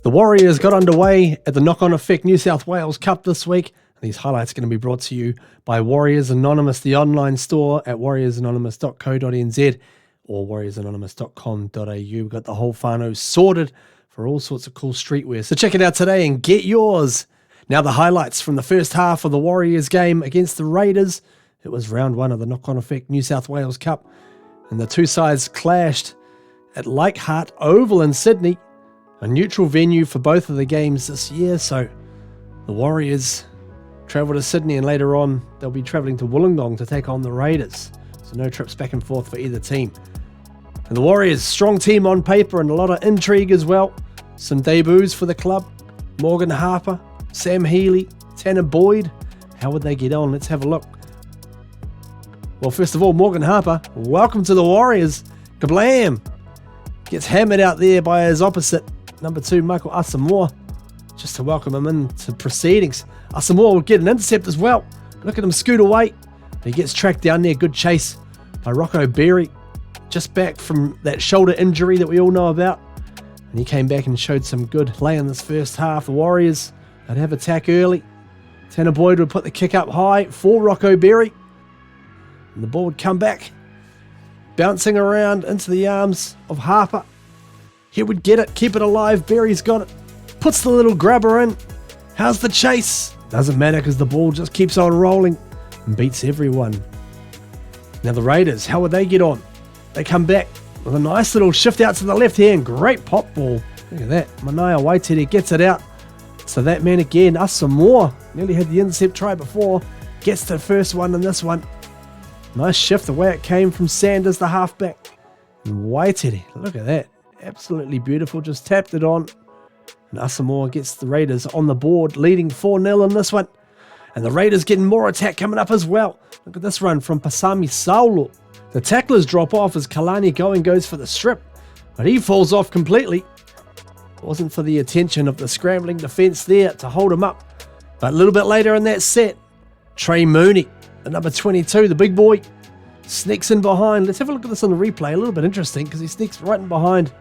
The Warriors got underway at the Knock-On Effect New South Wales Cup this week. These highlights are going to be brought to you by Warriors Anonymous, the online store at warriorsanonymous.co.nz or warriorsanonymous.com.au. We've got the whole whānau sorted for all sorts of cool streetwear. So check it out today and get yours. Now the highlights from the first half of the Warriors game against the Raiders. It was round one of the Knock-On Effect New South Wales Cup. And the two sides clashed at Leichhardt Oval in Sydney, a neutral venue for both of the games this year. So the Warriors travel to Sydney and later on they'll be travelling to Wollongong to take on the Raiders. So no trips back and forth for either team. And the Warriors, strong team on paper and a lot of intrigue as well. Some debuts for the club. Morgan Harper, Sam Healy, Tanner Boyd. How would they get on? Let's have a look. Well, first of all, Morgan Harper, welcome to the Warriors. Kablam! Gets hammered out there by his opposite, number 2, Michael Asamoah, just to welcome him into proceedings. Asamoah will get an intercept as well. Look at him scoot away. He gets tracked down there. Good chase by Rocco Berry, just back from that shoulder injury that we all know about. And he came back and showed some good play in this first half. The Warriors, they'd have attack early. Tanner Boyd would put the kick up high for Rocco Berry. And the ball would come back, bouncing around into the arms of Harper. He would get it, keep it alive. Berry's got it. Puts the little grabber in. How's the chase? Doesn't matter because the ball just keeps on rolling and beats everyone. Now the Raiders, how would they get on? They come back with a nice little shift out to the left hand. Great pop ball. Look at that. Manaia Waititi gets it out. So that man again, Asamoah, nearly had the intercept try before. Gets the first one in this one. Nice shift the way it came from Sanders, the halfback. And Waititi, look at that. Absolutely beautiful. Just tapped it on. And Asamoah gets the Raiders on the board, leading 4-0 in this one. And the Raiders getting more attack coming up as well. Look at this run from Pasami Saulo. The tacklers drop off as Kalani goes for the strip. But he falls off completely. It wasn't for the attention of the scrambling defence there to hold him up. But a little bit later in that set, Trey Mooney, the number 22, the big boy, sneaks in behind. Let's have a look at this on the replay. A little bit interesting because he sneaks right in behind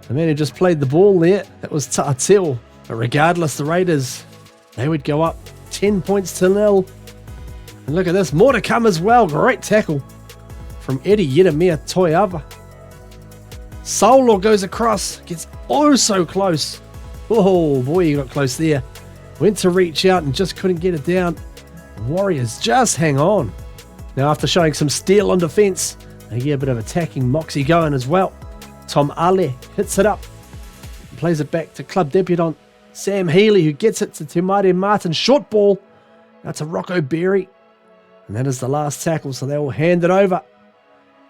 the man who just played the ball there. That was Ta'atil. But regardless, the Raiders, they would go up 10 points to 0. And look at this, more to come as well. Great tackle from Eddie Yeramia Toiava. Saulo goes across, gets oh so close. Oh boy, he got close there. Went to reach out and just couldn't get it down. Warriors just hang on. Now after showing some steel on defence, they get a bit of attacking moxie going as well. Tom Ale hits it up, plays it back to club debutant Sam Healy, who gets it to Timare Martin. Short ball, that's a Rocco Berry. And that is the last tackle, so they will hand it over.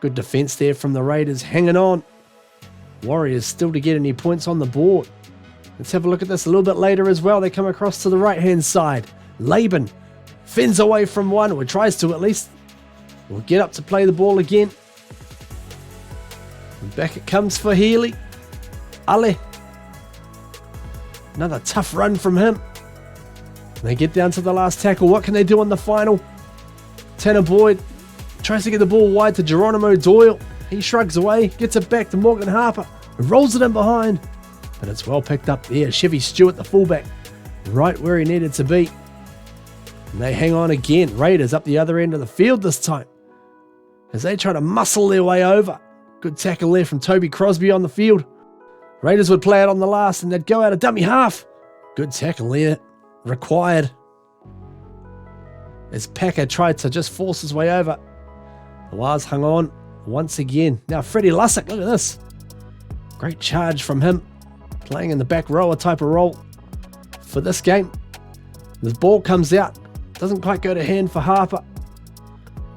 Good defence there from the Raiders, hanging on. Warriors still to get any points on the board. Let's have a look at this a little bit later as well. They come across to the right-hand side. Laban fends away from one, or tries to at least. Will get up to play the ball again. And back it comes for Healy. Ale. Another tough run from him. And they get down to the last tackle. What can they do on the final? Tanner Boyd tries to get the ball wide to Geronimo Doyle. He shrugs away, gets it back to Morgan Harper, and rolls it in behind. But it's well picked up there. Chevy Stewart, the fullback, right where he needed to be. And they hang on again. Raiders up the other end of the field this time, as they try to muscle their way over. Good tackle there from Toby Crosby on the field. Raiders would play it on the last and they'd go out a dummy half. Good tackle there, required, as Packer tried to just force his way over. The Waz hung on once again. Now Freddie Lussick, look at this. Great charge from him, playing in the back rower type of role for this game. The ball comes out, doesn't quite go to hand for Harper.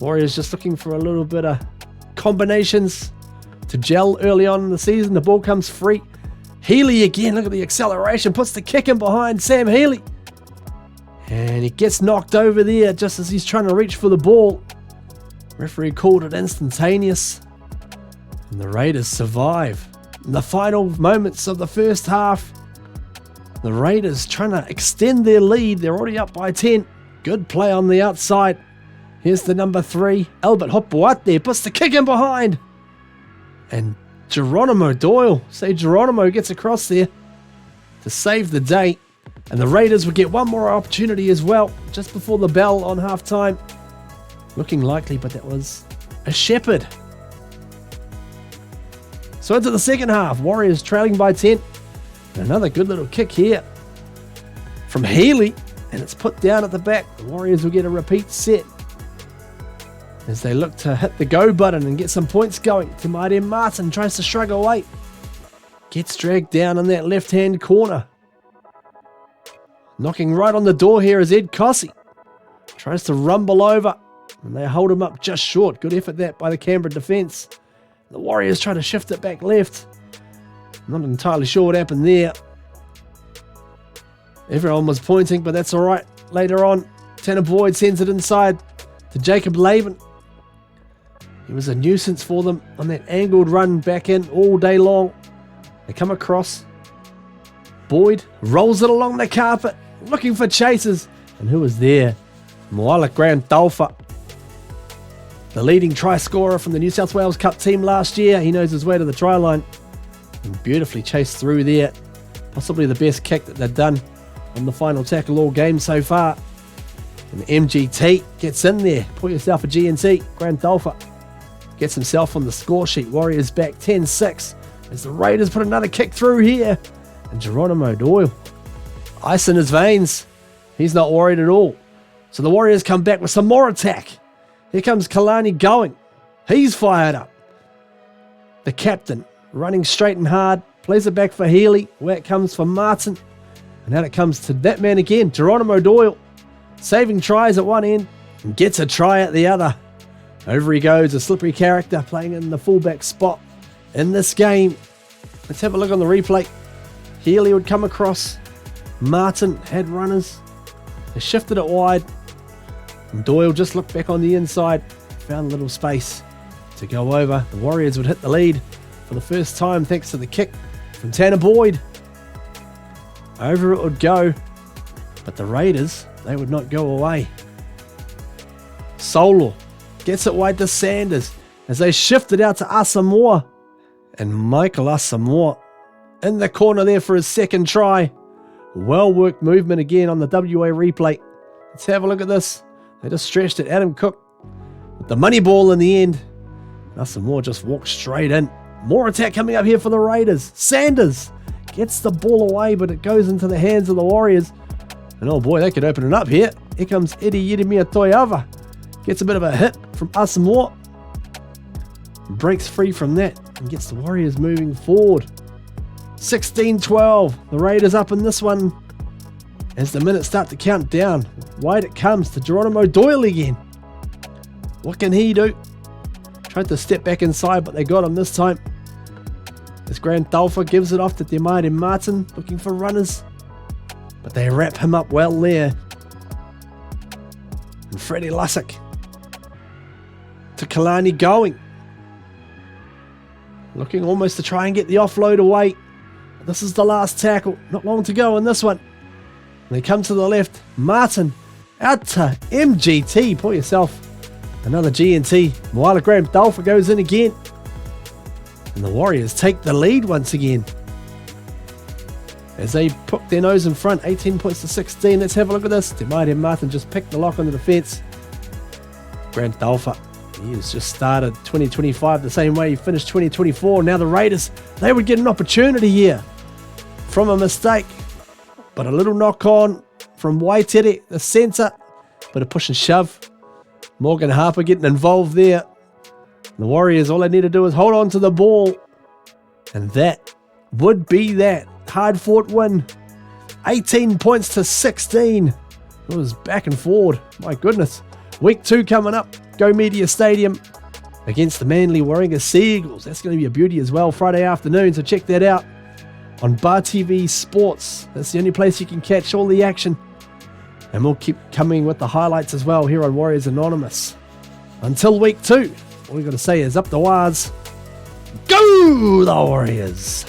Warriors just looking for a little bit of combinations to gel early on in the season. The ball comes free. Healy again, look at the acceleration, puts the kick in behind Sam Healy. And he gets knocked over there just as he's trying to reach for the ball. Referee called it instantaneous. And the Raiders survive. In the final moments of the first half, the Raiders trying to extend their lead. They're already up by 10. Good play on the outside. Here's the number 3, Albert Hopoate, puts the kick in behind. And Geronimo Doyle, Geronimo gets across there to save the day. And the Raiders would get one more opportunity as well, just before the bell on halftime. Looking likely, but that was a shepherd. So into the second half, Warriors trailing by 10. And another good little kick here from Healy, and it's put down at the back. The Warriors will get a repeat set as they look to hit the go button and get some points going. Te Maire Martin tries to shrug away. Gets dragged down in that left-hand corner. Knocking right on the door here is Ed Cossey. Tries to rumble over, and they hold him up just short. Good effort that by the Canberra defence. The Warriors try to shift it back left. Not entirely sure what happened there. Everyone was pointing, but that's all right. Later on, Tanner Boyd sends it inside to Jacob Laban. He was a nuisance for them on that angled run back in all day long. They come across. Boyd rolls it along the carpet, looking for chasers. And who was there? Moala Grant-Dalfa, the leading try scorer from the New South Wales Cup team last year. He knows his way to the try line. And beautifully chased through there. Possibly the best kick that they've done on the final tackle all game so far. And MGT gets in there. Put yourself a GNT. Grant-Dalfa gets himself on the score sheet. Warriors back 10-6 as the Raiders put another kick through here. And Geronimo Doyle, ice in his veins. He's not worried at all. So the Warriors come back with some more attack. Here comes Kalani going. He's fired up. The captain running straight and hard. Plays it back for Healy. Where it comes for Martin. And out it comes to that man again, Geronimo Doyle. Saving tries at one end and gets a try at the other. Over he goes, a slippery character playing in the fullback spot in this game. Let's have a look on the replay. Healy would come across. Martin had runners. They shifted it wide. And Doyle just looked back on the inside. Found a little space to go over. The Warriors would hit the lead for the first time thanks to the kick from Tanner Boyd. Over it would go. But the Raiders, they would not go away. Solo gets it wide to Sanders as they shift it out to Asamoah. And Michael Asamoah in the corner there for his second try. Well worked movement again on the WA replay. Let's have a look at this. They just stretched it. Adam Cook with the money ball in the end. Asamoah just walked straight in. More attack coming up here for the Raiders. Sanders gets the ball away, but it goes into the hands of the Warriors. And oh boy, they could open it up here. Here comes Eddie Yeremia Toiava. Gets a bit of a hit from Asamoah. Breaks free from that and gets the Warriors moving forward. 16-12. The Raiders up in this one as the minutes start to count down. Wide it comes to Geronimo Doyle again. What can he do? Tried to step back inside, but they got him this time. As Grant-Dalfa gives it off to Te Maire Martin, looking for runners. But they wrap him up well there. And Freddie Lussick to Kalani going. Looking almost to try and get the offload away. But this is the last tackle. Not long to go in this one. And they come to the left. Martin out to MGT. Pull yourself another GNT. Moala Grant-Dalfa goes in again. And the Warriors take the lead once again as they put their nose in front. 18 points to 16. Let's have a look at this. Te Maire Martin just picked the lock on the defence. Grant-Dalfa, he has just started 2025 the same way he finished 2024. Now the Raiders, they would get an opportunity here from a mistake. But a little knock on from Waitere, the centre. Bit of push and shove. Morgan Harper getting involved there. The Warriors, all they need to do is hold on to the ball. And that would be that. Hard-fought win. 18 points to 16. It was back and forward. My goodness. Week 2 coming up. Go Media Stadium against the Manly Warringah Seagulls. That's going to be a beauty as well. Friday afternoon, so check that out on Bar TV Sports. That's the only place you can catch all the action. And we'll keep coming with the highlights as well here on Warriors Anonymous. Until week 2, all we got to say is up the Wars. Go the Warriors!